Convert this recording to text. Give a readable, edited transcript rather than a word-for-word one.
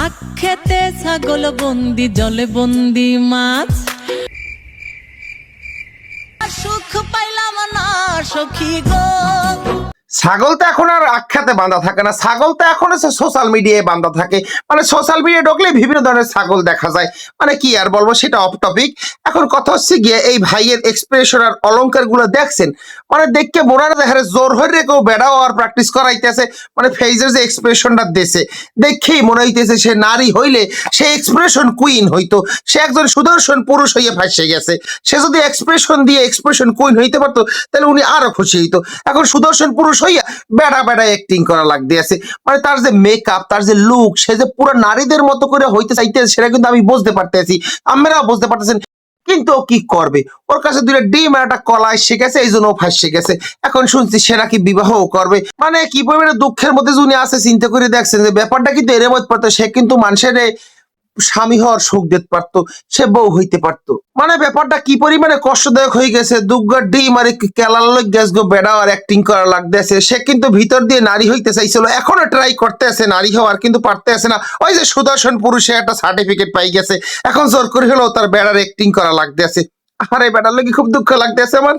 আখেতে ছাগল বন্দি জলে বন্দি মাছ সুখ পাইলাম না সখী গো। ছাগল তো এখন আর আখ্যাতে বাঁধা থাকে না, ছাগল তো এখন সোশ্যাল মিডিয়ায় বাঁধা থাকে। মানে সোশ্যাল মিডিয়া ঢুকলে বিভিন্ন ধরনের ছাগল দেখা যায়। মানে কি আর বলবো, সেটা অফ টপিক। এখন কথা হচ্ছে গিয়ে এই ভাইয়ের এক্সপ্রেশন আর অলংকার গুলো দেখছেন, মানে দেখকে মনে হয় দেখা জোর হয়ে রেখেও বেড়াও আর প্র্যাকটিস করাইতেছে। মানে ফেজের যে এক্সপ্রেশনটা দিয়েছে দেখেই মনে হইতেছে সে নারী হইলে সে এক্সপ্রেশন কুইন হইতো, সে একজন সুদর্শন পুরুষ হইয়া ফাঁসে গেছে। সে যদি এক্সপ্রেশন দিয়ে এক্সপ্রেশন কুইন হইতে পারতো তাহলে উনি আরো খুশি হইতো। এখন সুদর্শন পুরুষ হইয়া বেড়া বেড়া অ্যাক্টিং করা লাগতে আছে। মানে তার যে মেকআপ, তার যে লুক, সে যে পুরো নারীদের মতো করে হইতে চাইতেছে সেটা কিন্তু আমি বুঝতে পারতেছি, আপনারাও বুঝতে পারতেছেন। কিন্তু ও কি করবে, ওর কাছে দুইটা ডিম আর একটা কলা এসে গেছে, এই জন্য ও ফাঁসে গেছে। এখন শুনছি সে নাকি বিবাহও করবে। মানে কি পরিমাণে দুঃখের মধ্যে উনি আছে চিন্তা করে দেখছেন যে ব্যাপারটা কিন্তু এর মধ্যে পড়তো। সে কিন্তু মানুষের স্বামী হওয়ার সুখ দিতে পারতো, সে বউ হইতে পারতো। মানে ব্যাপারটা কি পরিমাণে কষ্টদায়ক হয়ে গেছে। দুগ্গার ডিম আর কেলার লোক গ্যাস গো বেড়া আর অ্যাক্টিং করা লাগতেছে। সে কিন্তু ভিতর দিয়ে নারী হইতে চাইছিল, এখনো ট্রাই করতে আছে নারী হওয়ার, কিন্তু পারতে আছে না। ওই যে সুদর্শন পুরুষে একটা সার্টিফিকেট পাই গেছে, এখন জোর করে হলেও তার বেড়ার অ্যাক্টিং করা লাগতেছে। আরে বেড়ার লোক খুব দুঃখ লাগতেছে আমার।